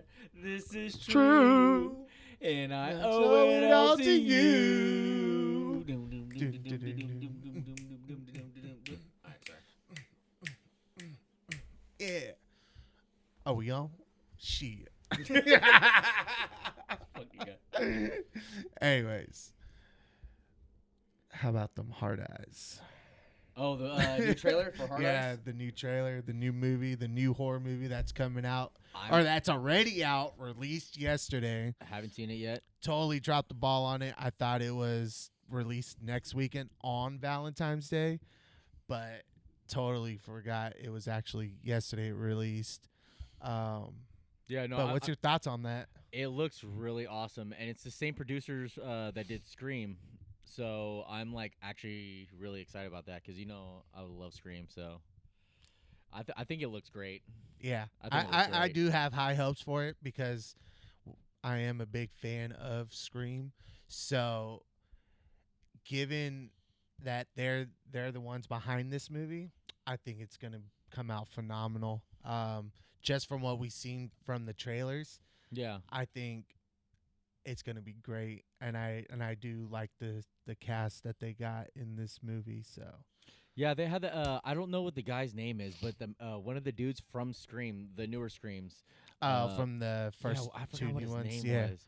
swear this is true. And I owe it all to you. Alright, sorry. Yeah. Are we on? Shit. Fuck you guys. Anyways. How about them hard eyes? Oh, the new trailer for Hard Yeah, Eyes? the new trailer, the new movie, the new horror movie that's coming out. I Or that's already out, released yesterday. haven't seen it yet. Totally dropped the ball on it. I thought it was released next weekend on Valentine's Day, but totally forgot it was actually yesterday released. Yeah, no. But what's your thoughts on that? It looks really awesome, and it's the same producers that did Scream. So I'm like actually really excited about that because I love Scream. So I think it looks great. Yeah, I think it looks I great. do have high hopes for it because I am a big fan of Scream. So, given that they're the ones behind this movie, I think it's gonna come out phenomenal. Just from what we've seen from the trailers, Yeah. I think it's gonna be great, and I do like the cast that they got in this movie. So. Yeah, they had the I don't know what the guy's name is, but the one of the dudes from Scream, the newer Screams. From the first yeah, I two forgot what new his ones, name yeah. was.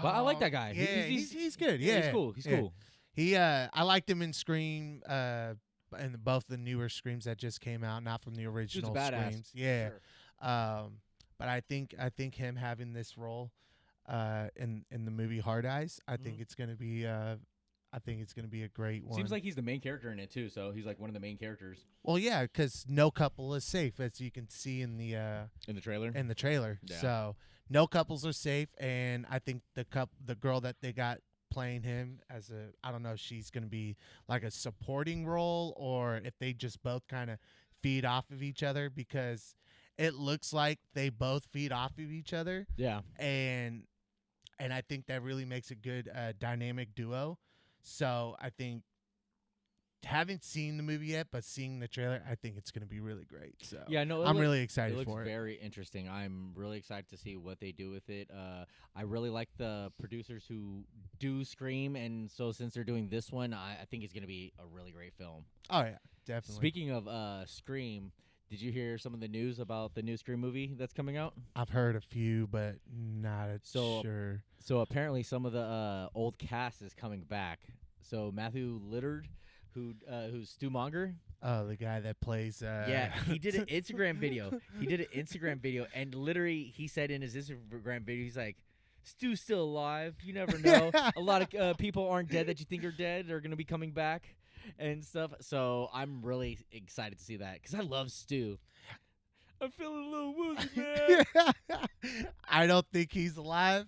But I like that guy. Yeah, he's good. Yeah, he's cool. He's yeah. cool. He I liked him in Scream, and both the newer Screams that just came out, not from the Dude's a original badass. Screams. Yeah. Sure. But I think him having this role, in the movie Hard Eyes, I think it's gonna be a great one. Seems like he's the main character in it too, so he's like one of the main characters Well, yeah, because no couple is safe, as you can see in the in the trailer. Yeah. So no couples are safe, and I think the girl that they got playing him as I don't know if she's gonna be like a supporting role or if they just both kind of feed off of each other, because it looks like they both feed off of each other, Yeah. and I think that really makes a good dynamic duo. So I think, haven't seen the movie yet, but seeing the trailer, I think it's going to be really great. So Yeah, no, I'm really excited it looks for it. very interesting. I'm really excited to see what they do with it. I really like the producers who do Scream, and so since they're doing this one, I think it's going to be a really great film. Oh yeah, definitely. Speaking of Scream, did you hear some of the news about the new Scream movie that's coming out? I've heard a few, but not sure. So apparently some of the old cast is coming back. So Matthew Lillard, who's Stu Monger. Oh, the guy that plays. Yeah, he did an Instagram video. And literally he said in his Instagram video, he's like, Stu's still alive. You never know. A lot of people aren't dead that you think are dead. They're going to be coming back and stuff. So I'm really excited to see that because I love Stu. I'm feeling a little woozy, man. I don't think he's alive,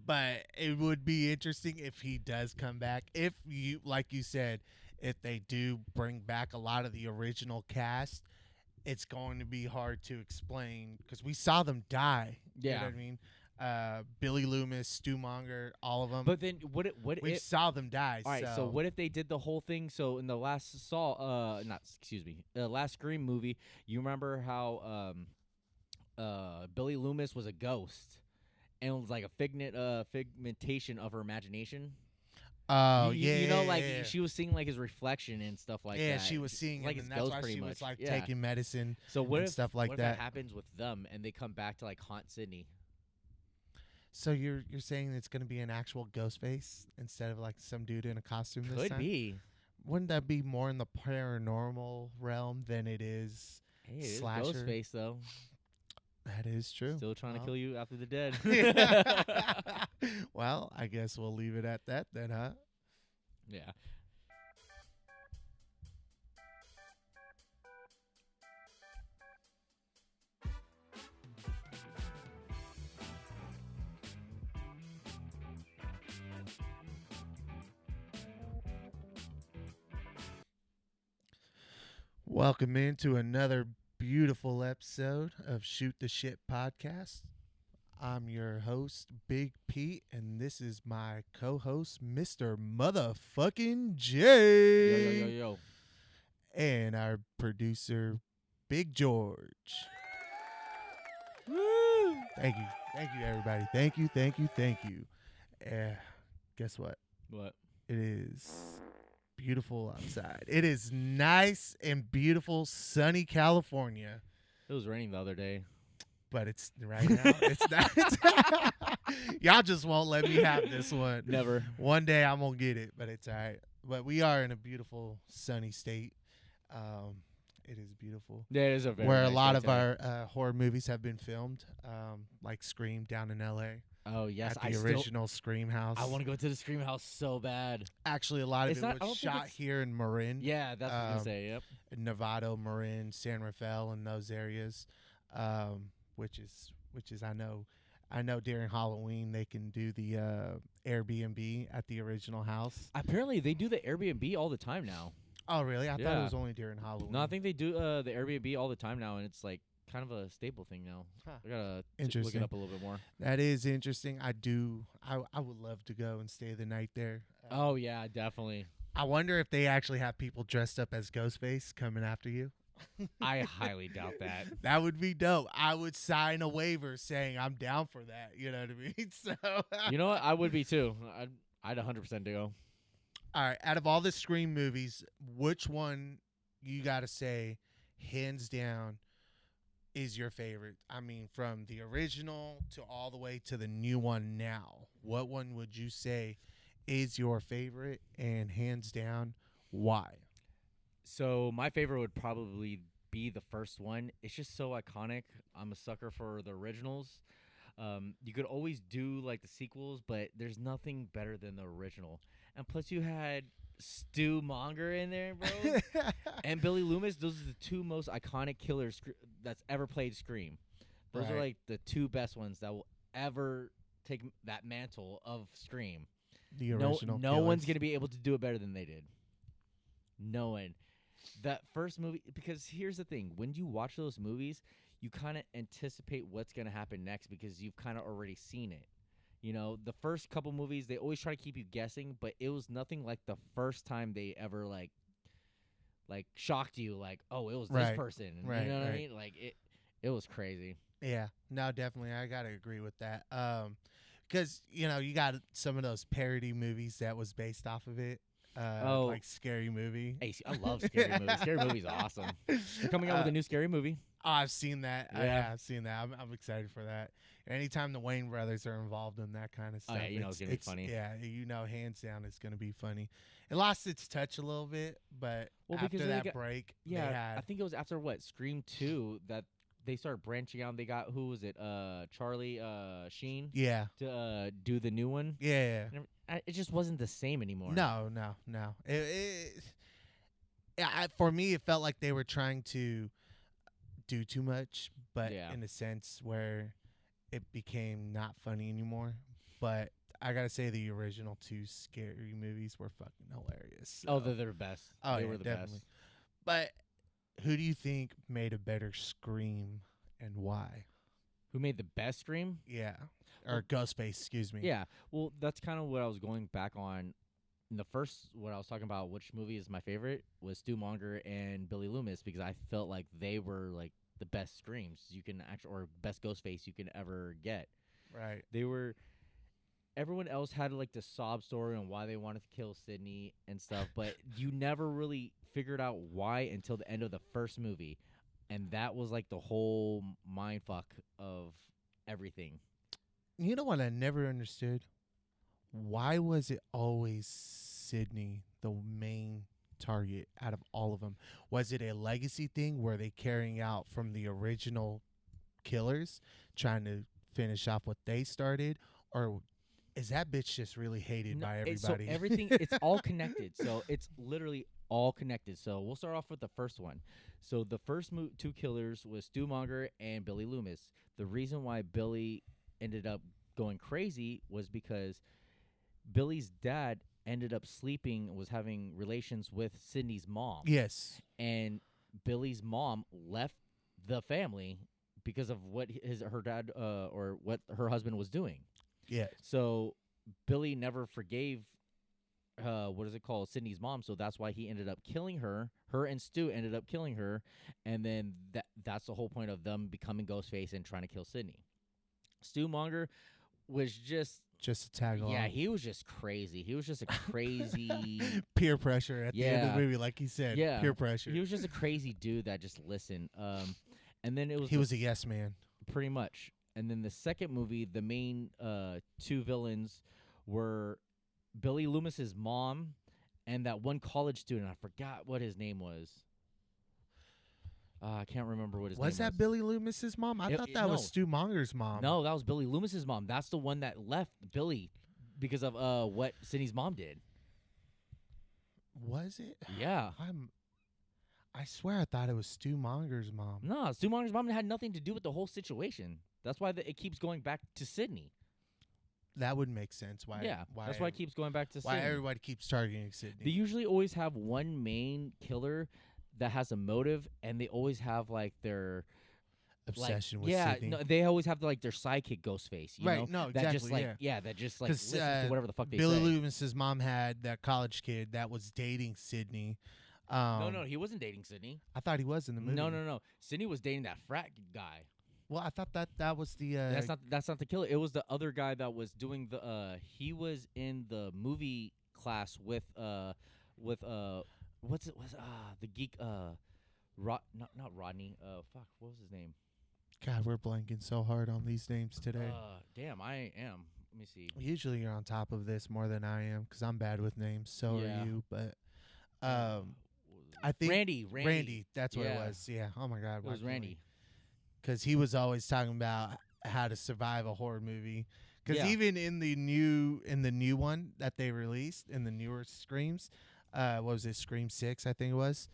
but it would be interesting if he does come back. If you, like you said, if they do bring back a lot of the original cast, it's going to be hard to explain because we saw them die. Yeah. You know what I mean? Billy Loomis, Stu Monger, all of them. But then we saw them die. All right, so what if they did the whole thing? So in the last last Scream movie, you remember how Billy Loomis was a ghost and it was like a figmentation of her imagination. Oh, you know, like yeah. she was seeing like his reflection and stuff like that. Yeah, she was seeing like him, his and that's ghost why pretty she much. was like Yeah. taking medicine. So what and if stuff like what that if happens with them and they come back to like haunt Sydney? So you're saying it's going to be an actual ghost face instead of like some dude in a costume this Could time? be. Wouldn't that be more in the paranormal realm than it is Hey, it's slasher? Ghostface though. That is true. Still trying to kill you after the dead. Well, I guess we'll leave it at that then, huh? Yeah. Welcome into another beautiful episode of Shoot the Shit podcast. I'm your host, Big Pete, and this is my co-host, Mr. Motherfucking J. Yo. And our producer, Big George. Woo! Thank you. Thank you, everybody. Thank you, thank you, thank you. Guess what? What? It is beautiful outside. It is nice and beautiful, sunny California. It was raining the other day. But it's right now. It's not. Y'all just won't let me have this one. Never. One day I'm gonna get it, but it's all right. But we are in a beautiful, sunny state. It is beautiful. Yeah, it is a very Where nice a lot day of today. our horror movies have been filmed, like Scream down in L.A. Oh yes, at the original Scream house. I want to go to the Scream house so bad. Actually, a lot of It's not- I it don't was think shot it's- here in Marin. Yeah, that's what I was gonna say. Yep. Novato, Marin, San Rafael, and those areas, which is I know during Halloween they can do the Airbnb at the original house. Apparently, they do the Airbnb all the time now. Oh, really? I thought Yeah. it was only during Halloween. No, I think they do the Airbnb all the time now, and it's like kind of a staple thing now. Huh. I gotta look Interesting. it up a little bit more. That is interesting. I would love to go and stay the night there. Oh yeah, definitely. I wonder if they actually have people dressed up as Ghostface coming after you. I highly doubt that. That would be dope. I would sign a waiver saying I'm down for that. You know what I mean? So, You know what? I would be too. I'd 100% go. all right. Out of all the Scream movies, which one you got to say, hands down, is your favorite? I mean, from the original to all the way to the new one now. What one would you say is your favorite, and hands down, why? So my favorite would probably be the first one. It's just so iconic. I'm a sucker for the originals. You could always do like the sequels, but there's nothing better than the original. And plus, you had Stu Monger in there, bro, and Billy Loomis. Those are the two most iconic killers that's ever played Scream. Those are Right. like the two best ones that will ever take that mantle of Scream. The No, original. no one's killers. gonna be able to do it better than they did. No one. That first movie, because here's the thing: when you watch those movies, you kind of anticipate what's gonna happen next because you've kind of already seen it. You know, the first couple movies, they always try to keep you guessing, but it was nothing like the first time they ever like shocked you, like, oh, it was this Right. person. Right, You know what I right. mean? Like it was crazy. Yeah, no, definitely. I gotta agree with that. Because you got some of those parody movies that was based off of it. Oh. Like Scary Movie. Hey, I love scary movies. Scary movies awesome. They're coming out with a new scary movie. Oh, I've seen that. Yeah. Yeah, I've seen that. I'm excited for that. Anytime the Wayne brothers are involved in that kind of Oh, stuff, yeah, you know it's gonna be funny. Yeah, hands down, it's gonna be funny. It lost its touch a little bit, but Well, because after they that got- break, Yeah, they I had think it was after what Scream 2 that they started branching out. And they got who was it? Charlie Sheen yeah, to do the new one. yeah. It just wasn't the same anymore. No. For me, it felt like they were trying to do too much, but Yeah. in a sense where it became not funny anymore. But I gotta say, the original two scary movies were fucking hilarious. Oh, so- they're the best. Oh, they yeah, were the definitely. best. But who do you think made a better Scream and why? Who made the best Scream? Yeah, or Ghostface, excuse me. Yeah. Well, that's kind of what I was going back on. In the first, what I was talking about, which movie is my favorite, was Stu Monger and Billy Loomis because I felt like they were like the best Screams you can actually, or best Ghostface you can ever get. Right. They were. Everyone else had like the sob story on why they wanted to kill Sydney and stuff, but you never really figured out why until the end of the first movie, and that was like the whole mind fuck of everything. You know what I never understood? Why was it always Sydney the main target out of all of them? Was it a legacy thing? Were they carrying out from the original killers, trying to finish off what they started? Or is that bitch just really hated by everybody? So everything, it's all connected. So it's literally all connected. So we'll start off with the first one. So the first two killers was Stu Monger and Billy Loomis. The reason why Billy ended up going crazy was because Billy's dad ended up was having relations with Sydney's mom. Yes. And Billy's mom left the family because of what her dad or what her husband was doing. Yeah. So Billy never forgave Sydney's mom, so that's why he ended up killing her. Her and Stu ended up killing her, and then that's the whole point of them becoming Ghostface and trying to kill Sydney. Stu Monger was just Just to tag along. he was just crazy. He was just a crazy Peer pressure at the end of Yeah. the movie, like he said. Yeah. Peer pressure. He was just a crazy dude that just listened. And then it was He was a yes man. pretty much. And then the second movie, the main two villains were Billy Loomis's mom and that one college student. I forgot what his name was. I can't remember what his name was. Was that Billy Loomis's mom? I thought that no. was Stu Monger's mom. No, that was Billy Loomis's mom. That's the one that left Billy because of what Sydney's mom did. Was it? Yeah. I swear I thought it was Stu Monger's mom. No, Stu Monger's mom had nothing to do with the whole situation. That's why it keeps going back to Sydney. That would make sense. Why? That's why it keeps going back to why Sydney. everybody keeps targeting Sydney. They usually always have one main killer that has a motive, and they always have like their obsession like, with Sydney. no, they always have like their sidekick Ghostface. You right? know? No, that exactly. just like that just like 'Cause, listens to whatever the fuck they Billy say. Loomis's mom had that college kid that was dating Sydney. No, he wasn't dating Sydney. I thought he was in the movie. No. Sydney was dating that frat guy. Well, I thought that was the. That's not the killer. It was the other guy that was doing the. He was in the movie class with what's it was the geek not Rodney fuck, what was his name? God, we're blanking so hard on these names today. Damn, I am. Let me see. Usually you're on top of this more than I am because I'm bad with names. So Yeah. are you, but I think Randy. That's what it Yeah. was. Yeah. Oh my God. It was Randy. Because he was always talking about how to survive a horror movie. Because Yeah. even in the new one that they released in the newer Screams, what was it? Scream 6, I think it was.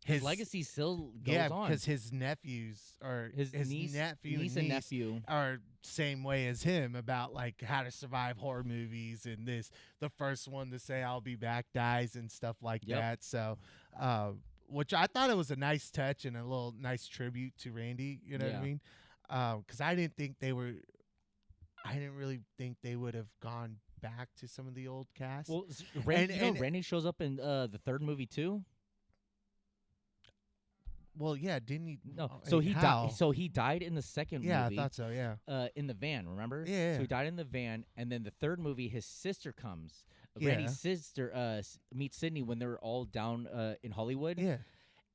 His legacy still goes on. because his nephews or His niece and nephew are same way as him about like how to survive horror movies and this. The first one to say "I'll be back" dies and stuff like Yep. that. So, which I thought it was a nice touch and a little nice tribute to Randy. You know what I Yeah. mean? Because I didn't think they were. I didn't really think they would have gone back to some of the old cast. Well, Randy, And- Randy shows up in the third movie too. Well, yeah, didn't he? No, oh, so he how? died. So he died in the second Yeah, movie. I thought so. Yeah. In the van, remember? Yeah. So he died in the van, and then the third movie, his sister comes. Yeah. Randy's sister meets Sydney when they're all down in Hollywood, Yeah.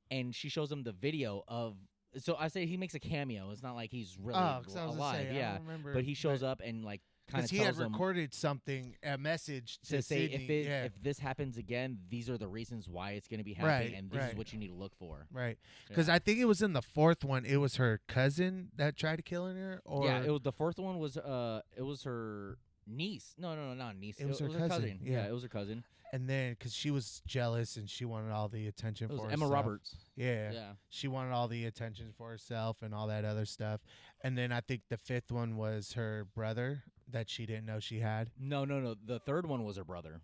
and she shows him the video of. So I say he makes a cameo. It's not like he's really 'cause I was gonna alive, say, I yeah. don't remember, But he shows up and like kind of because he had tells him recorded something, a message to say Sydney. if this happens again, these are the reasons why it's going to be happening, Right, and this right. is what you need to look for. Right, because Yeah. I think it was in the fourth one. It was her cousin that tried to kill her, or Yeah, it was the fourth one was it was her niece. No, not niece. It was her cousin, Yeah, yeah. it was her cousin. and then because she was jealous and she wanted all the attention It was for Emma herself. Roberts. Yeah. Yeah. She wanted all the attention for herself and all that other stuff. And then I think the fifth one was her brother that she didn't know she had. No. The third one was her brother.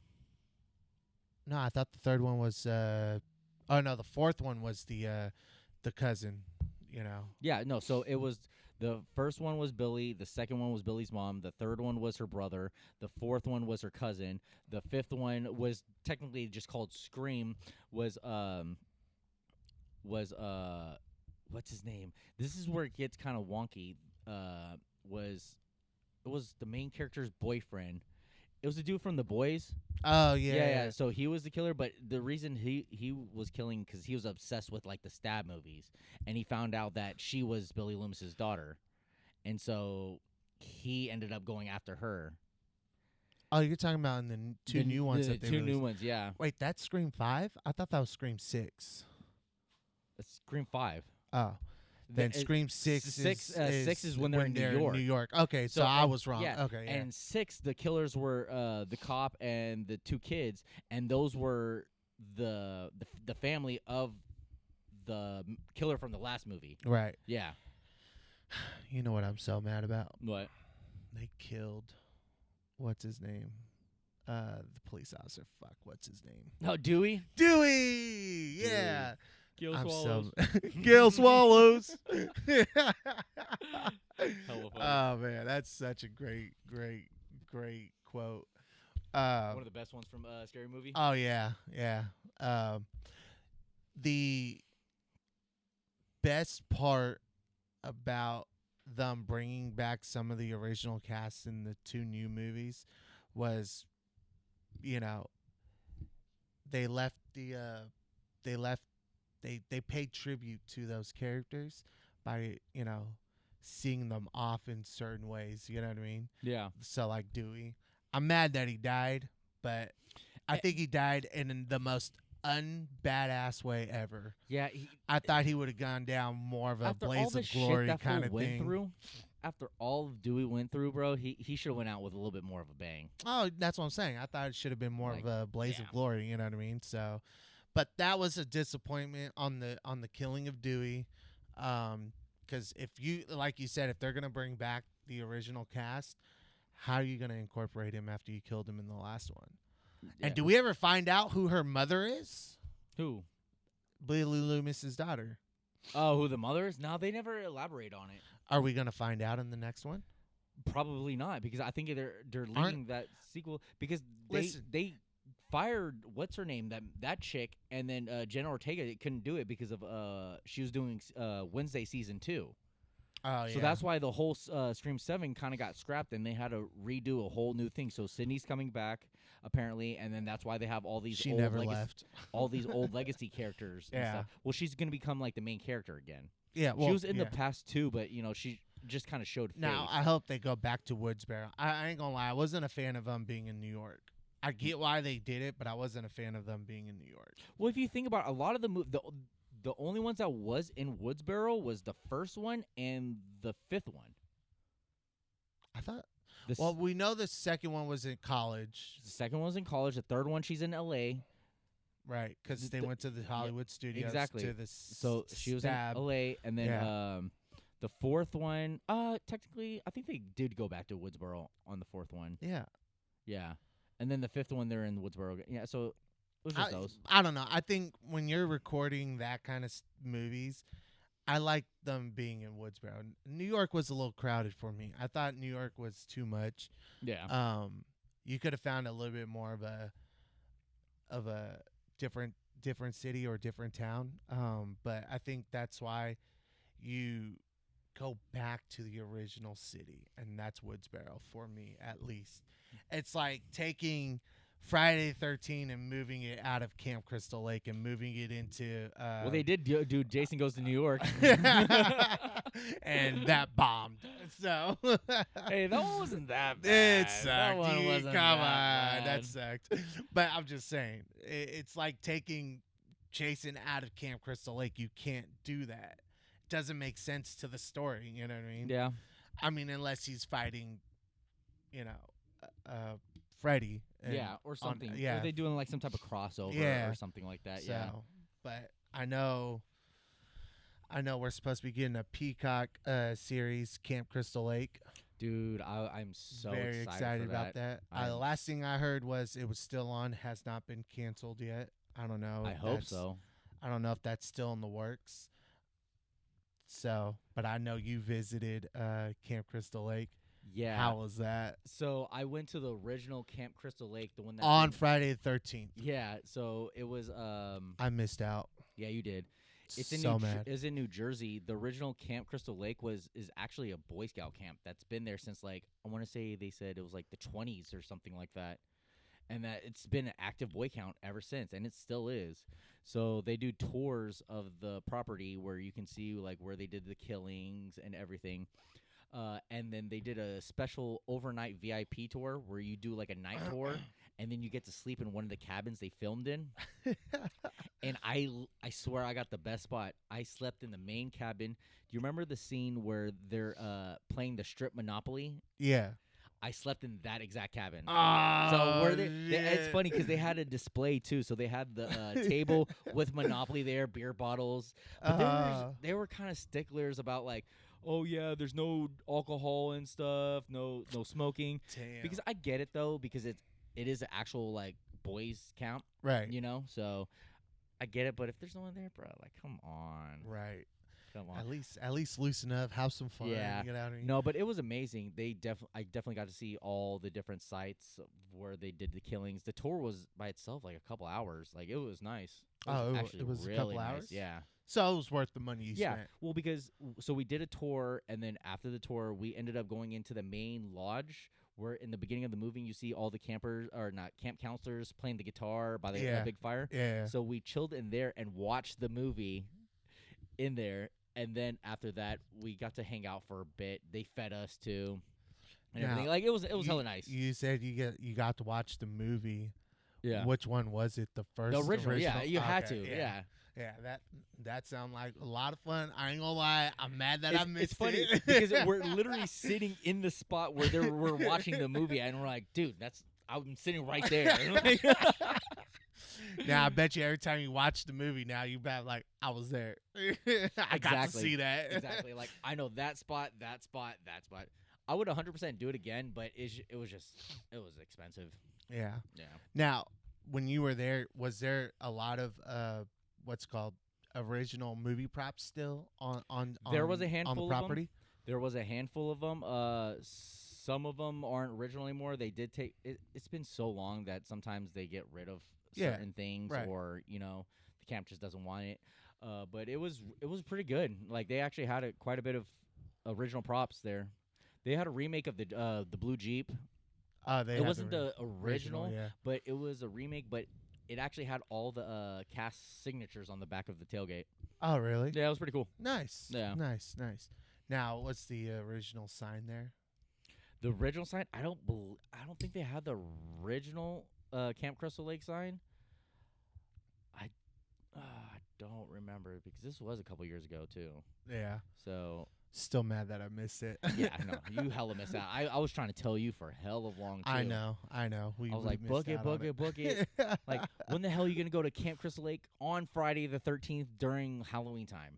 No, I thought the third one was. Oh no, the fourth one was the cousin. You know. Yeah, no. So it was the first one was Billy. The second one was Billy's mom. The third one was her brother. The fourth one was her cousin. The fifth one was technically just called Scream. Was what's his name? This is where it gets kind of wonky. It was the main character's boyfriend. It was the dude from The Boys. Oh yeah. Yeah. So he was the killer, but the reason he was killing because he was obsessed with like the stab movies, and he found out that she was Billy Loomis's daughter, and so he ended up going after her. Oh, you're talking about in the two new ones that they two new released. ones, yeah. Wait, that's Scream 5? I thought that was Scream 6. That's Scream 5. Oh. Then The- Scream 6 six is is when they're in New York. New York. Okay, so I and- was wrong. Yeah, Okay, yeah. And 6, the killers were the cop and the two kids, and those were the family of the killer from the last movie. Right. Yeah. You know what I'm so mad about? What? They killed what's his name? The police officer. Fuck, what's his name? No, Dewey. Dewey. Yeah. Gil I'm Swallows. so Gil Swallows. Hella funny. Oh man, that's such a great quote. One of the best ones from Scary Movie. Oh yeah. The best part about them bringing back some of the original cast in the 2 new movies was, you know, they left the they left they paid tribute to those characters by, you know, seeing them off in certain ways, you know what I mean? Yeah. So like Dewey, I'm mad that he died, but I think he died in the most unbadass way ever. Yeah. I thought he would have gone down more of a After all blaze the of shit glory that kind fool of went thing. through, after all Dewey went through, bro, he should have went out with a little bit more of a bang. Oh, that's what I'm saying. I thought it should have been more Like, of a blaze yeah. of glory. You know what I mean? So, but that was a disappointment on the killing of Dewey, because if you, like you said, if they're gonna bring back the original cast, how are you gonna incorporate him after you killed him in the last one? Yeah. And do we ever find out who her mother is? Who? Billy Loomis's daughter. Oh, who the mother is? No, they never elaborate on it. Are we gonna find out in the next one? Probably not, because I think they're leaving that sequel because Listen. they fired what's her name, that chick, and then Jenna Ortega couldn't do it because of she was doing Wednesday season 2. Oh yeah. So that's why the whole Scream 7 kind of got scrapped, and they had to redo a whole new thing. So Sydney's coming back apparently, and then that's why they have all these she old never left. all these old legacy characters. And Yeah. stuff. Well, she's gonna become like the main character again. Yeah. Well, she was in yeah. the past too, but you know she just kind of showed face. Now, I hope they go back to Woodsboro. I ain't gonna lie, I wasn't a fan of them being in New York. I get why they did it, but I wasn't a fan of them being in New York. Well, if you think about it, a lot of the only ones that was in Woodsboro was the first one and the 5th one. I thought. The Well, we know the second one was in college, second one was in college. The third one, she's in L.A. right? Because they went to the Hollywood studios. exactly. To the So she was stab. in L.A. And then Yeah. the 4th one, technically, I think they did go back to Woodsboro on the 4th one. Yeah. Yeah. And then the 5th one, they're in Woodsboro. Yeah, so it was just those. I don't know. I think when you're recording that kind of movies, I like them being in Woodsboro. New York was a little crowded for me. I thought New York was too much. Yeah. You could have found a little bit more of a different city or different town. But I think that's why you go back to the original city, and that's Woodsboro for me, at least. It's like taking Friday the 13th and moving it out of Camp Crystal Lake and moving it into well, they did do Jason Goes to New York. and that bombed. So Hey, that one wasn't that bad. it sucked. That one wasn't Come that on, bad. that sucked. But I'm just saying, it's like taking Jason out of Camp Crystal Lake. You can't do that. It doesn't make sense to the story. You know what I mean? Yeah. I mean, unless he's fighting, Freddy. Yeah, or something. yeah. Or they doing like some type of crossover Yeah. or something like that. So, Yeah. but I know we're supposed to be getting a Peacock series, Camp Crystal Lake. Dude, I'm so Very excited for about that. The last thing I heard was it was still on, has not been canceled yet. I don't know. I hope so. I don't know if that's still in the works. So, but I know you visited Camp Crystal Lake. Yeah. How was that? So I went to the original Camp Crystal Lake, the one that On Friday the 13th. Yeah. So it was I missed out. Yeah, you did. It's in so mad. It's in New Jersey. The original Camp Crystal Lake is actually a Boy Scout camp that's been there since like I want to say they said it was like the 20s or something like that. And that it's been an active boy count ever since, and it still is. So they do tours of the property where you can see like where they did the killings and everything. And then they did a special overnight VIP tour where you do like a night tour, and then you get to sleep in one of the cabins they filmed in. And I swear I got the best spot. I slept in the main cabin. Do you remember the scene where they're playing the strip Monopoly? Yeah. I slept in that exact cabin. Oh, So where it's funny because they had a display too. So they had the table with Monopoly there, beer bottles. But they were kind of sticklers about like, oh yeah, there's no alcohol and stuff, no smoking. Damn. Because I get it though, because it is an actual like boys camp, Right. you know. So I get it, but if there's no one there, bro, like come on, Right. come on. At least loosen up, have some fun. Yeah. You know what I mean? No, but it was amazing. I definitely got to see all the different sites where they did the killings. The tour was by itself like a couple hours. Like it was nice. It was actually a really couple nice. hours? Yeah. So it was worth the money you spent. Well, because so we did a tour, and then after the tour, we ended up going into the main lodge where in the beginning of the movie you see all the campers or not camp counselors playing the guitar by the big fire. Yeah. So we chilled in there and watched the movie in there, and then after that we got to hang out for a bit. They fed us too, and everything. Like it was hella nice. You said you got to watch the movie. Yeah. Which one was it? The first, the original. Yeah, you had to. Yeah. Yeah, that sounded like a lot of fun. I ain't gonna lie, I'm mad that I missed it. It's funny because we're literally sitting in the spot where we're watching the movie, and we're like, dude, I'm sitting right there. Now I bet you every time you watch the movie, now you bet like I was there. I got to see that. Exactly. Like I know that spot. I would 100% do it again, but it was expensive. Yeah. Yeah. Now, when you were there, was there a lot of what's called original movie props still on there was a handful on the property? Of them. There was a handful of them. Some of them aren't original anymore. They did take it. It's been so long that sometimes they get rid of certain things, right. Or the camp just doesn't want it. But it was pretty good. Like they actually had quite a bit of original props there. They had a remake of the Blue Jeep. It wasn't the original, but it was a remake. But it actually had all the cast signatures on the back of the tailgate. Oh, really? Yeah, it was pretty cool. Nice. Yeah. Nice. Now, what's the original sign there? The original sign? I don't think they had the original Camp Crystal Lake sign. I don't remember because this was a couple years ago too. Yeah. So still mad that I missed it. Yeah, I know. You hella missed out. I was trying to tell you for hell of long too. I know. I was like, book it. Like, when the hell are you gonna go to Camp Crystal Lake on Friday the 13th during Halloween time?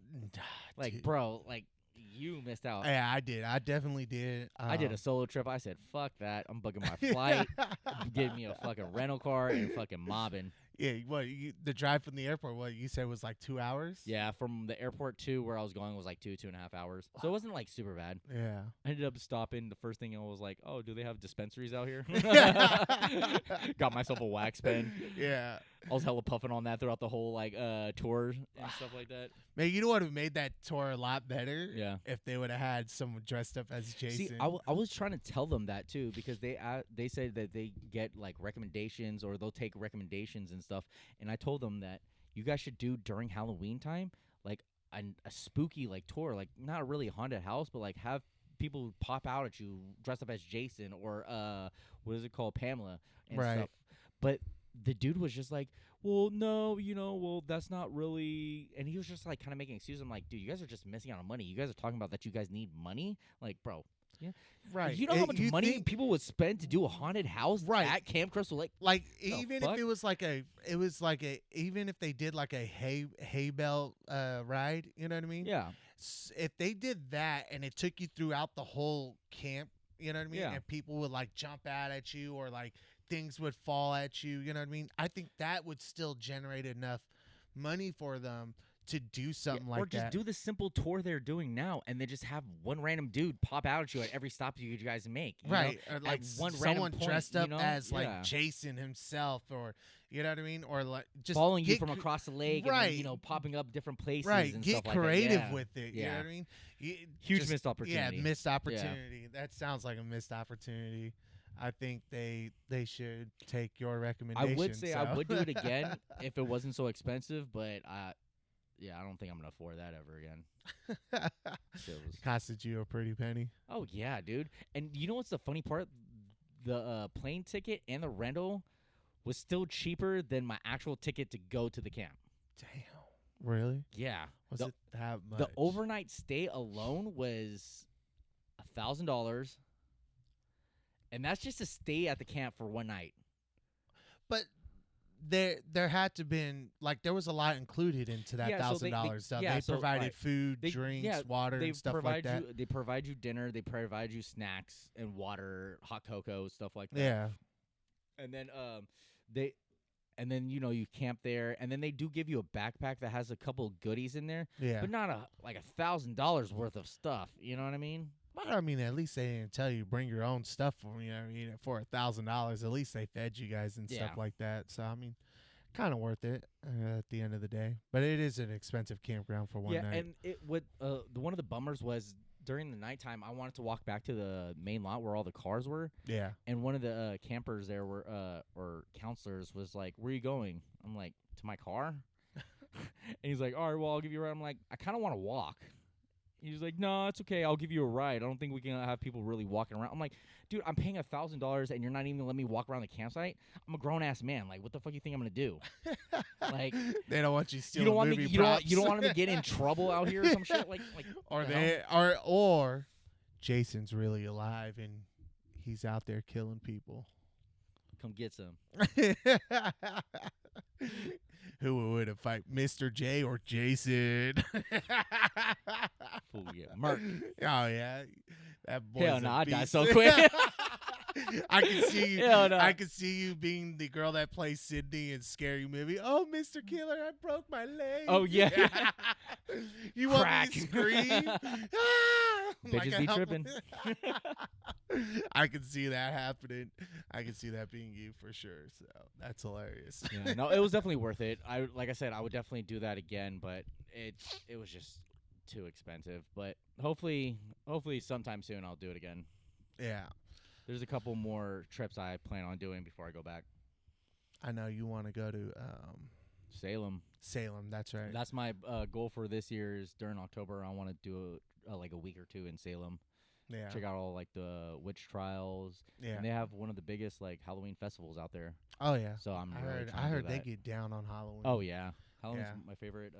Like, dude. Bro, like you missed out. Yeah, I did. I definitely did. I did a solo trip. I said, fuck that. I'm booking my flight. Give me a fucking rental car and fucking mobbing. Yeah, the drive from the airport, what you said was like 2 hours? Yeah, from the airport to where I was going was like 2.5 hours. So it wasn't like super bad. Yeah. I ended up stopping. The first thing I was like, oh, do they have dispensaries out here? Got myself a wax pen. Yeah. I was hella puffing on that throughout the whole like tour and stuff like that. Man, you know what would have made that tour a lot better? Yeah. If they would have had someone dressed up as Jason. See, I was trying to tell them that too because they said that they get like recommendations or they'll take recommendations and stuff. And I told them that you guys should do during Halloween time like a spooky like tour, like not really a haunted house, but like have people pop out at you dressed up as Jason or what is it called, Pamela and stuff. But the dude was just like, well, no, well, that's not really. And he was just like kind of making excuses. I'm like, dude, you guys are just missing out on money. You guys are talking about that you guys need money. Like, bro. Yeah. Right. You know how much money people would spend to do a haunted house at Camp Crystal Lake? Like, even if it was like even if they did like a hay bale ride, you know what I mean? Yeah. If they did that and it took you throughout the whole camp, you know what I mean? Yeah. And people would like jump out at you or like things would fall at you, you know what I mean? I think that would still generate enough money for them to do something like that. Or just do the simple tour they're doing now and then just have one random dude pop out at you at every stop you guys make. Right. Know? Or like one someone point, dressed up as like yeah. Jason himself or, you know what I mean? Or like just following you from across the lake right. and then, popping up different places right. and Get stuff like that. creative Yeah. with it. You know what I mean? Huge missed opportunity. Yeah, missed opportunity. Yeah. That sounds like a missed opportunity. I think they should take your recommendation. I would say so. I would do it again if it wasn't so expensive, but I don't think I'm gonna afford that ever again. Costed you a pretty penny. Oh yeah, dude. And you know what's the funny part? The plane ticket and the rental was still cheaper than my actual ticket to go to the camp. Damn. Really? Yeah. Was it that much? The overnight stay alone was $1,000. And that's just to stay at the camp for one night. But there had to been like there was a lot included into that $1,000 stuff. They provided food, drinks, water, and stuff like that. They provide you dinner. They provide you snacks and water, hot cocoa, stuff like that. Yeah. And then you camp there, and then they do give you a backpack that has a couple of goodies in there. Yeah. But not $1,000 worth of stuff. You know what I mean? I mean, at least they didn't tell you bring your own stuff for $1,000. At least they fed you guys and stuff like that. So I mean, kind of worth it at the end of the day. But it is an expensive campground for one night. and it would one of the bummers was during the nighttime I wanted to walk back to the main lot where all the cars were. Yeah. And one of the campers there were or counselors was like, "Where are you going?" I'm like, "To my car." And he's like, "All right, well, I'll give you a ride." I'm like, "I kind of want to walk." He's like, "No, it's okay. I'll give you a ride. I don't think we can have people really walking around." I'm like, "Dude, I'm paying $1,000 and you're not even gonna let me walk around the campsite? I'm a grown ass man. Like, what the fuck you think I'm gonna do?" Like, they don't want you you stealing don't want movie me. props. You don't want him to get in trouble out here or some shit. Like, or the hell? or Jason's really alive and he's out there killing people. Come get some. Who would have fight, Mr. J or Jason? Fool, yeah, Mark. Oh yeah, that boy. Hell no, I died so quick. I can see you. Hell no. I can see you being the girl that plays Sydney in Scary Movie. Oh, Mr. Killer, I broke my leg. Oh yeah. You want me Crack. to scream? Bitches be tripping. I can see that happening. I can see that being you for sure. So that's hilarious. Yeah, no, it was definitely worth it. Like I said, I would definitely do that again, but it was just too expensive. But hopefully sometime soon I'll do it again. Yeah. There's a couple more trips I plan on doing before I go back. I know you want to go to Salem. Salem, that's right. That's my goal for this year is during October. I want to do like a week or two in Salem. Yeah. Check out all like the witch trials. Yeah. And they have one of the biggest like Halloween festivals out there. Oh yeah. So I'm really I heard they they get down on Halloween. Oh yeah. Halloween's Yeah. my favorite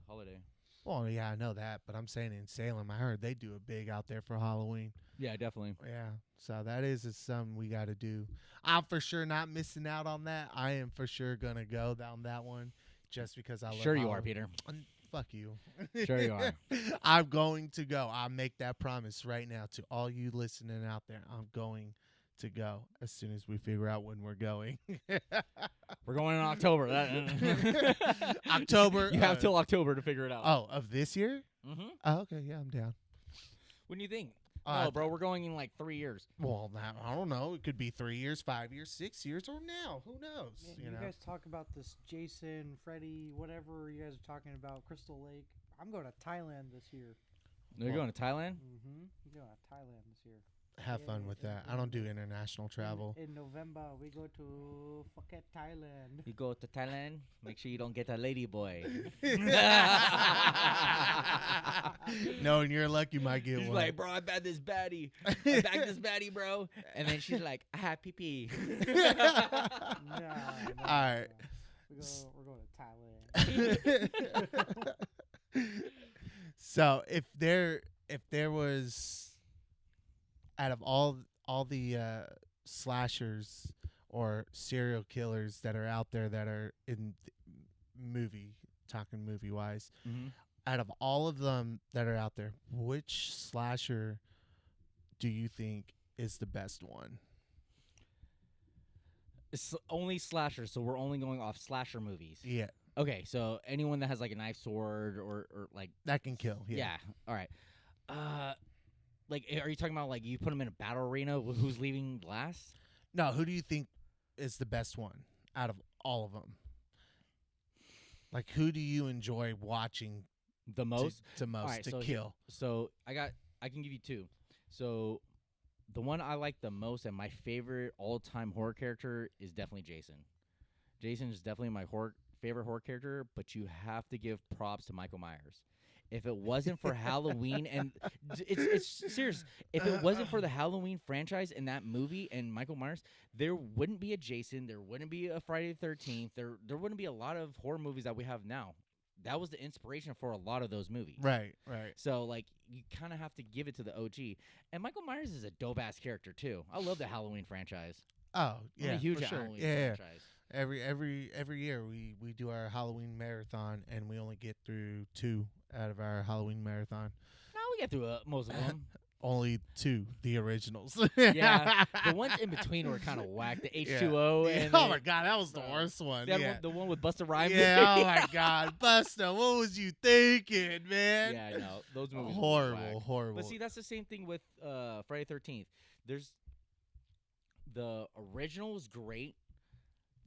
holiday. Well, yeah, I know that, but I'm saying in Salem, I heard they do a big out there for Halloween. Yeah, definitely. Yeah, so that is something we got to do. I'm for sure not missing out on that. I am for sure gonna go down that one, just because I love Sure you Halloween. are, Peter. Fuck you. Sure you are. I'm going to go. I'll make that promise right now to all you listening out there. I'm going to go as soon as we figure out when we're going. We're going in October. October. You have till October to figure it out. Oh, of this year? Mm-hmm. Oh, okay, yeah, I'm down. What do you think? No, bro, we're going in like 3 years. Well, I don't know. It could be 3 years, 5 years, 6 years, or now. Who knows? Yeah, you know? guys talk about this Jason, Freddy, whatever you guys are talking about, Crystal Lake. I'm going to Thailand this year. You're going to Thailand? Mm-hmm. I'm going to Thailand this year. Have fun with that. I don't do international travel. In November, we go to fucking Thailand. You go to Thailand, make sure you don't get a lady boy. No, and you're lucky you might get She's one. like, bro, I bagged this baddie. I bagged this baddie, bro. And then she's like, I have pee-pee. All right. We're going to Thailand. So if there was, out of all the slashers or serial killers that are out there that are in talking movie wise, Mm-hmm. out of all of them that are out there, which slasher do you think is the best one? It's only slashers, so we're only going off slasher movies. Yeah, Okay, so anyone that has like a knife, sword, or like that can kill. yeah. All right. Like, are you talking about like you put them in a battle arena? Who's leaving last? No, who do you think is the best one out of all of them? Like, who do you enjoy watching The most to most All right, to so kill? So I can give you two. So the one I like the most and my favorite all-time horror character is definitely Jason. Jason is definitely my favorite horror character, but you have to give props to Michael Myers. If it wasn't for Halloween, and it's serious, if it wasn't for the Halloween franchise and that movie and Michael Myers, there wouldn't be a Jason, there wouldn't be a Friday the 13th, there wouldn't be a lot of horror movies that we have now. That was the inspiration for a lot of those movies. Right. So, like, you kind of have to give it to the OG. And Michael Myers is a dope-ass character, too. I love the Halloween franchise. Oh, yeah, I'm a huge for sure. Halloween Yeah. franchise. Every year we do our Halloween marathon, and we only get through 2 out of our Halloween marathon. No, we get through most of them. Only 2, the originals. Yeah, the ones in between were kind of whack. The H2O and oh my god, that was the worst one. Yeah. the one with Busta Rhymes. Yeah, oh my god, Busta, what was you thinking, man? Yeah, I know those movies. were Horrible, whack. horrible. But see, that's the same thing with Friday 13th. There's the original was great.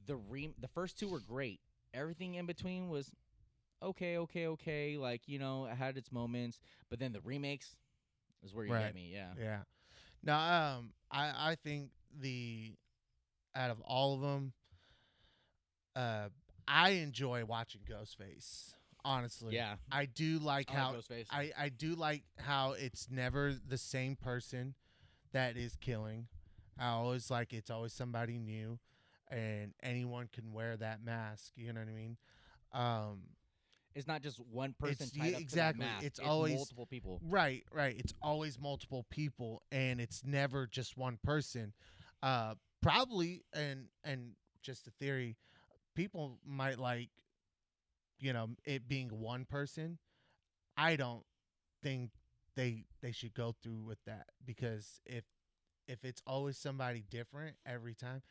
The first 2 were great. everything in between was okay. Like, it had its moments, but then the remakes is where you Right. get me. Yeah. Yeah. No, I think out of all of them, I enjoy watching Ghostface. Honestly, Yeah. I do like I like how Ghostface. I do like how it's never the same person that is killing. I always like it's always somebody new, and anyone can wear that mask. You know what I mean? Um, It's not just one person it's tied up to that exactly. mask. It's It's always multiple people. right. It's always multiple people, and it's never just one person. Probably, and just a theory. People might like it being one person. I don't think they should go through with that because if it's always somebody different every time,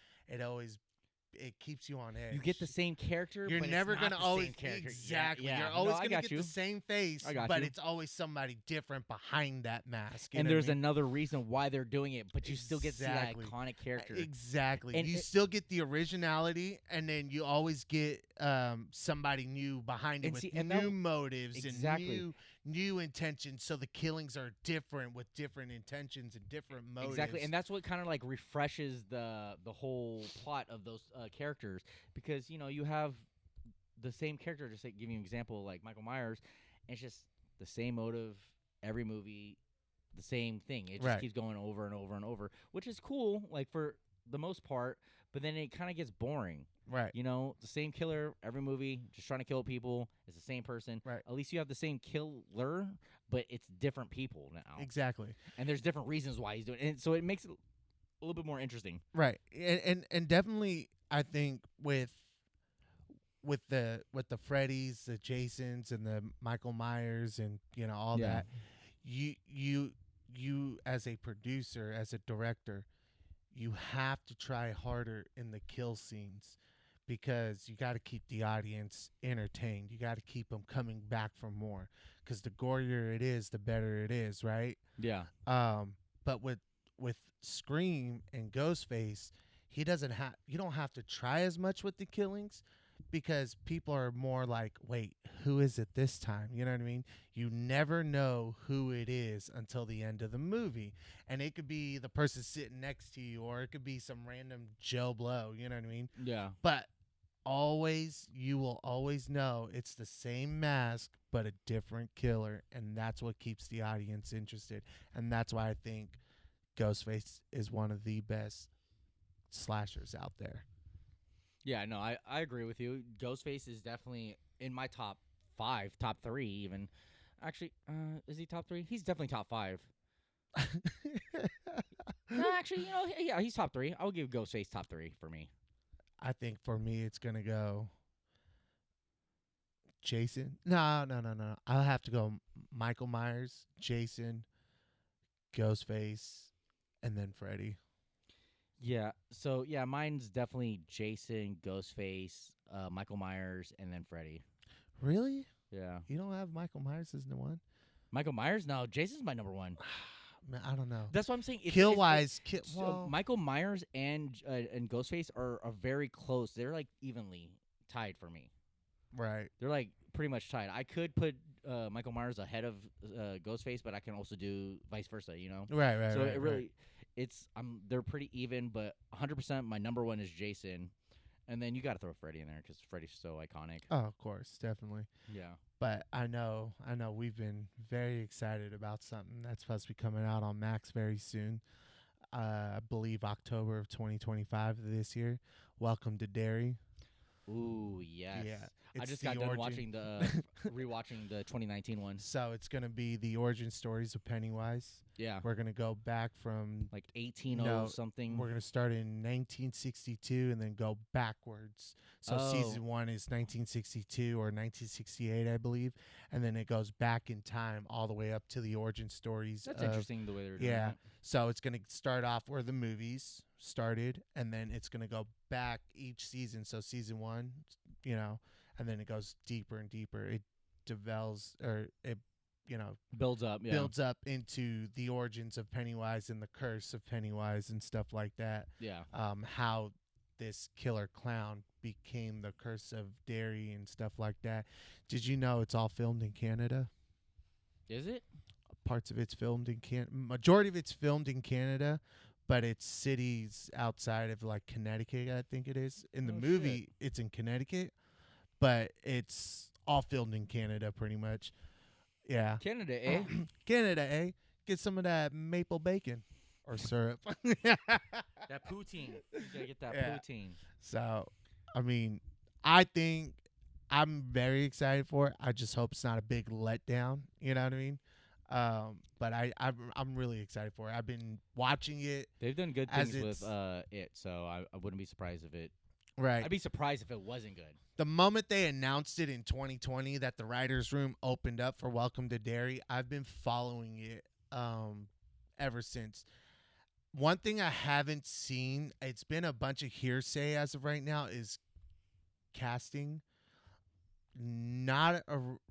it keeps you on edge. You get the same character, You're but never it's not gonna the always same character. exactly. Yeah. You're No, always I gonna got get you. the same face, I got but you. it's always somebody different behind that mask. You And know what I there's mean? another reason why they're doing it, but you still get to see that Exactly. iconic character. Exactly. And you it- still get the originality, and then you always get somebody new behind it And with see, and that- new motives Exactly. and new intentions. So the killings are different with different intentions and different motives. Exactly, and that's what kind of like refreshes the whole plot of those characters, because you have the same character. Just like giving you an example, like Michael Myers, and it's just the same motive every movie, the same thing. It just Right. keeps going over and over and over, which is cool, like for the most part. But then it kind of gets boring. Right. The same killer every movie, just trying to kill people. It's the same person. Right. At least you have the same killer, but it's different people now. Exactly. And there's different reasons why he's doing it. And so it makes it a little bit more interesting. Right. And definitely, I think with the Freddys, the Jasons, and the Michael Myers, and all Yeah. that, you as a producer, as a director, you have to try harder in the kill scenes because you got to keep the audience entertained. You got to keep them coming back for more because the gorier it is, the better it is, right? Yeah. But with Scream and Ghostface, you don't have to try as much with the killings because people are more like, wait, who is it this time? You know what I mean? You never know who it is until the end of the movie. And it could be the person sitting next to you, or it could be some random Joe Blow, you know what I mean? Yeah. But you will always know it's the same mask, but a different killer. And that's what keeps the audience interested. And that's why I think Ghostface is one of the best slashers out there. Yeah, no, I agree with you. Ghostface is definitely in my top 5, top 3 even. Actually, is he top 3? He's definitely top 5. No, actually, yeah, he's top 3. I'll give Ghostface top 3 for me. I think for me, it's going to go Jason. No. I'll have to go Michael Myers, Jason, Ghostface, and then Freddy. Yeah, so yeah, mine's definitely Jason, Ghostface, Michael Myers, and then Freddy. Really? Yeah. You don't have Michael Myers as the one? Michael Myers? No, Jason's my number 1. Man, I don't know. That's what I'm saying. Kill-wise, Michael Myers and Ghostface are very close. They're like evenly tied for me. right. They're like pretty much tied. I could put Michael Myers ahead of Ghostface, but I can also do vice versa. Right. So right, it really, right. they're pretty even, but 100% my number 1 is Jason, and then you got to throw Freddy in there because Freddy's so iconic. Oh, of course, definitely. Yeah. But I know we've been very excited about something that's supposed to be coming out on Max very soon. I believe October of 2025 this year. Welcome to Derry. Ooh, yes. Yeah. I It's just the got done origin- watching rewatching the 2019 one. So it's going to be the origin stories of Pennywise. Yeah. We're going to go back from Like 18 No, something. we're going to start in 1962 and then go backwards. So Oh. season 1 is 1962 or 1968, I believe, and then it goes back in time all the way up to the origin stories. That's of, interesting the way they're doing Yeah. that. So it's going to start off where the movies started, and then it's going to go back each season. So season 1, and then it goes deeper and deeper. It develops, or it, Builds up, yeah. builds up into the origins of Pennywise and the curse of Pennywise and stuff like that. Yeah. How this killer clown became the curse of Derry and stuff like that. Did you know it's all filmed in Canada? Is it? Parts of it's filmed in majority of it's filmed in Canada, but it's cities outside of like Connecticut, I think it is. In the Oh, movie, it's in Connecticut, but it's all filmed in Canada pretty much. Yeah. Canada, eh? Canada, eh? Get some of that maple bacon or syrup. That poutine. You gotta get that Yeah. poutine. So, I mean, I think I'm very excited for it. I just hope it's not a big letdown. You know what I mean? But I'm really excited for it. I've been watching it. They've done good As things with it's- it, so I wouldn't be surprised if it. Right. I'd be surprised if it wasn't good. The moment they announced it in 2020 that the writers' room opened up for Welcome to Derry, I've been following it ever since. One thing I haven't seen, it's been a bunch of hearsay as of right now, is casting.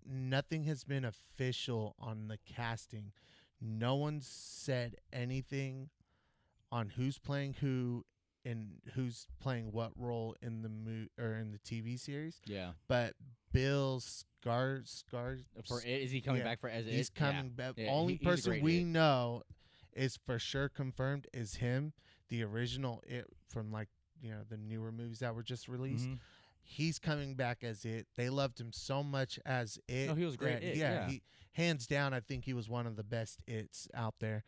Nothing has been official on the casting. No one's said anything on who's playing who and who's playing what role in the or in the TV series. Yeah. But Bill Skarsgård For it, is he coming yeah, back for as it? he's coming back. Yeah, Only he's a person great we It. know is for sure confirmed is him, the original It from like the newer movies that were just released. Mhm. He's coming back as It. They loved him so much as It. Oh, he was great. It, yeah. He hands down. I think he was one of the best It's out there.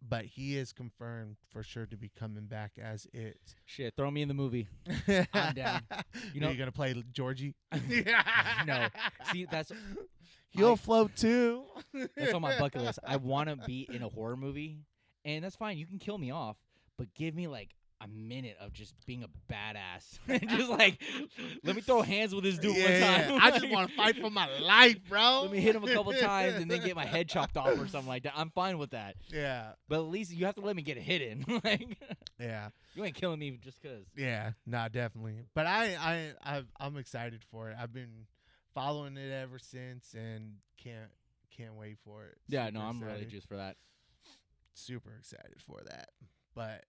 But he is confirmed for sure to be coming back as It. Shit, throw me in the movie. I'm down. You know- you're gonna play Georgie. No. See, He'll float too. that's on my bucket list. I want to be in a horror movie, and that's fine. You can kill me off, but give me like a minute of just being a badass. Just like, let me throw hands with this dude one time. I just want to fight for my life, bro. Let me hit him a couple times and then get my head chopped off or something like that. I'm fine with that. Yeah, But at least you have to let me get a hit in. Like, yeah, you ain't killing me just because. yeah. Nah, definitely. But I'm excited for it. I've been following it ever since, and can't wait for it. Yeah, Super no, I'm really excited. juiced for that. Super excited for that. But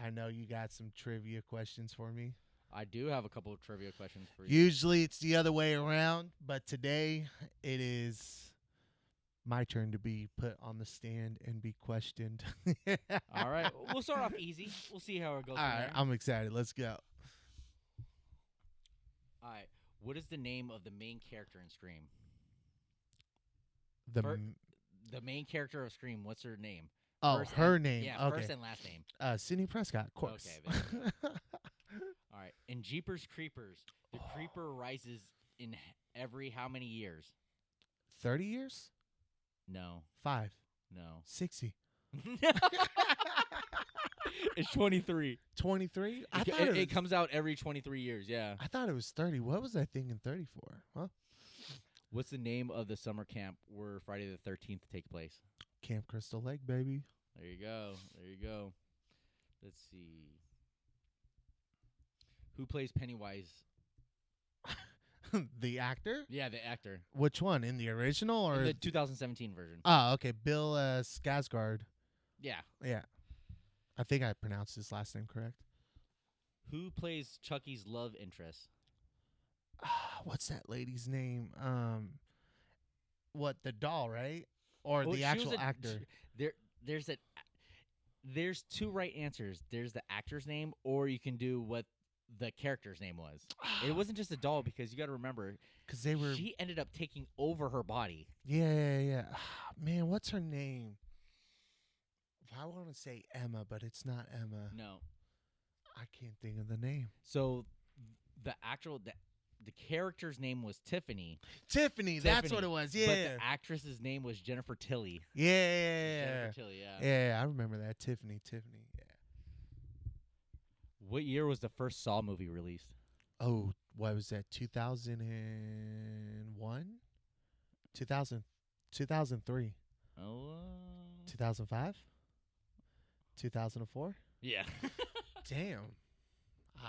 I know you got some trivia questions for me. I do have a couple of trivia questions for you. Usually it's the other way around, but today it is my turn to be put on the stand and be questioned. All right. We'll start off easy. We'll see how it goes. All from right, there. I'm excited. Let's go. All right. What is the name of the main character in Scream? The Fir- The main character of Scream, what's her name? oh, First her and- name. Yeah, Okay. first and last name. Sidney Prescott, of course. Okay, All right. In Jeepers Creepers, the creeper rises in every how many years? 30 years? No. 5. No. 60. It's 23. 23? It comes out every 23 years, yeah. I thought it was 30. What was I thinking 34? Huh? What's the name of the summer camp where Friday the 13th takes place? Camp Crystal Lake, baby. There you go. There you go. Let's see. Who plays Pennywise? The actor? Yeah, the actor. Which one? In the original or In the 2017 version. Oh, okay. Bill Skarsgård. Yeah. Yeah. I think I pronounced his last name correct. Who plays Chucky's love interest? What's that lady's name? What, the doll, right? Or Well, the she actual was a- actor? There's two right answers. There's the actor's name, or you can do what the character's name was. It wasn't just a doll, because you got to remember, Because they were. she ended up taking over her body. Yeah. Man, what's her name? I want to say Emma, but it's not Emma. No. I can't think of the name. So the character's name was Tiffany. Tiffany, that's what Tiffany. it was. But Yeah. the actress's name was Jennifer Tilly. Yeah. Jennifer Tilly, yeah. Yeah, I remember that. Tiffany. Yeah. What year was the first Saw movie released? Oh, what was that? 2001? 2003. Oh. 2005? 2004? Yeah. Damn.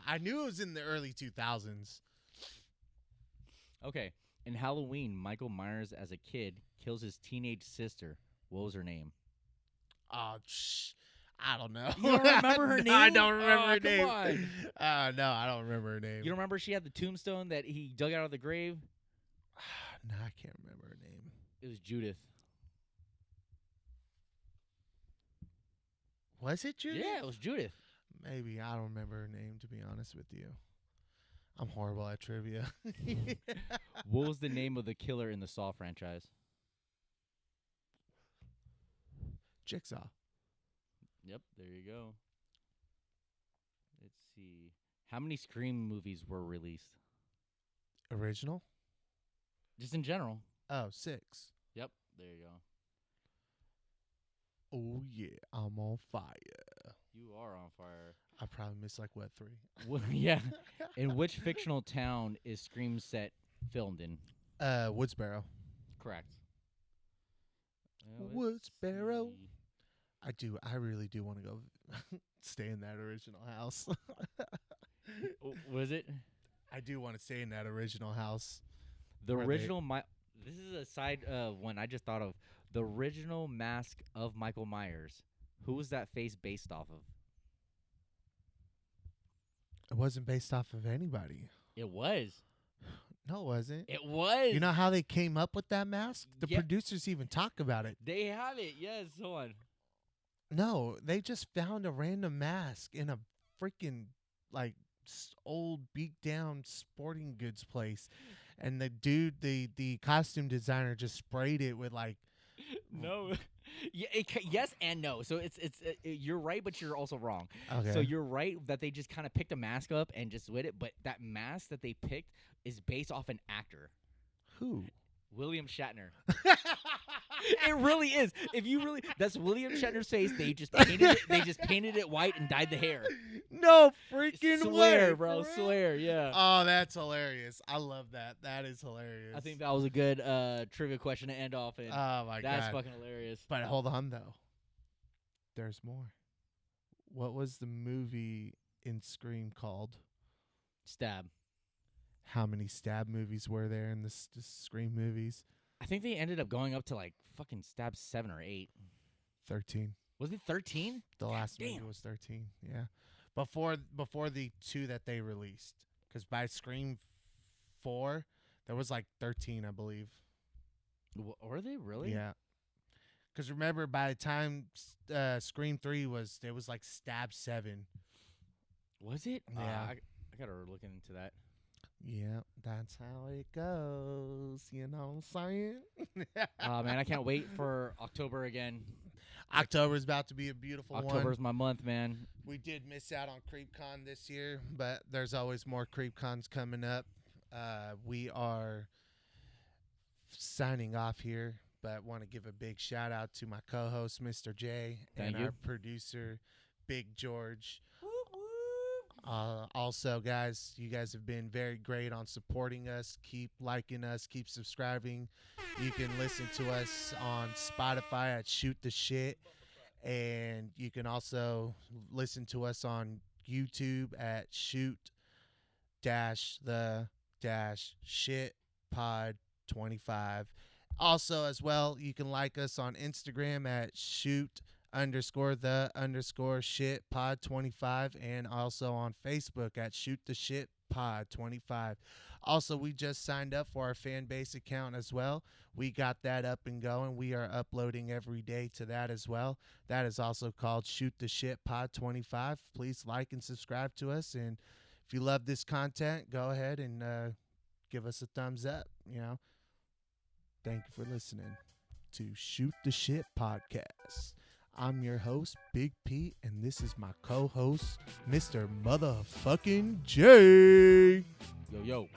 I knew it was in the early 2000s. Okay. In Halloween, Michael Myers, as a kid, kills his teenage sister. What was her name? I don't know. You don't remember her No, name? I don't remember Oh, her come name. on. No, I don't remember her name. You don't remember she had the tombstone that he dug out of the grave? No, I can't remember her name. It was Judith. Was it Judith? Yeah, it was Judith. Maybe. I don't remember her name, to be honest with you. I'm horrible at trivia. What was the name of the killer in the Saw franchise? Jigsaw. Yep, there you go. Let's see. How many Scream movies were released? Original? Just in general. Oh, 6. Yep, there you go. Oh, yeah. I'm on fire. You are on fire. I probably missed 3. Yeah. In which fictional town is Scream set filmed in? Woodsboro. Correct. Woodsboro. See. I really do want to go stay in that original house. Was it? I do want to stay in that original house. The Were original this is a side one I just thought of. The original mask of Michael Myers. Who was that face based off of? It wasn't based off of anybody. It was. No, it wasn't. It was. You know how they came up with that mask? The Yeah. producers even talk about it. They have it. Yes, hold on. No, they just found a random mask in a freaking old beat down sporting goods place, and the dude, the costume designer, just sprayed it with No. Yeah. Yes and no. So it's you're right, but you're also wrong. Okay. So you're right that they just kind of picked a mask up and just with it, but that mask that they picked is based off an actor, Who? William Shatner. It really is. If you really, that's William Shatner's face. They just painted it. They just painted it white and dyed the hair. No freaking Swear, way, bro. for real? Swear. Yeah. Oh, that's hilarious. I love that. That is hilarious. I think that was a good trivia question to end off in. Oh my That's god. fucking hilarious. But hold on though. There's more. What was the movie in Scream called? Stab. How many stab movies were there in the Scream movies? I think they ended up going up to fucking Stab 7 or 8. 13. Was it 13? The last movie Damn. was 13. Yeah. Before the 2 that they released. Because by Scream 4, there was 13, I believe. Were they really? Yeah. Because remember, by the time Scream 3 was, there was Stab 7. Was it? Yeah. I gotta look into that. Yeah, that's how it goes. You know what I'm saying? Man, I can't wait for October again. October's about to be a beautiful October's one. my month, man. We did miss out on CreepCon this year, but there's always more CreepCons coming up. We are signing off here, but want to give a big shout out to my co-host, Mr. J, Thank and you. our producer, Big George. Also, guys, you guys have been very great on supporting us. Keep liking us. Keep subscribing. You can listen to us on Spotify at Shoot the Shit. And you can also listen to us on YouTube at Shoot-the-Shit Pod 25. Also, as well, you can like us on Instagram at Shoot_the_Shit Pod 25, and also on Facebook at Shoot the Shit Pod 25. Also, we just signed up for our fan base account as well. We got that up and going. We are uploading every day to that as well. That is also called Shoot the Shit Pod 25. Please like and subscribe to us, and if you love this content, go ahead and give us a thumbs up. Thank you for listening to Shoot the Shit Podcast. I'm your host, Big Pete, and this is my co-host, Mr. Motherfucking J. Yo.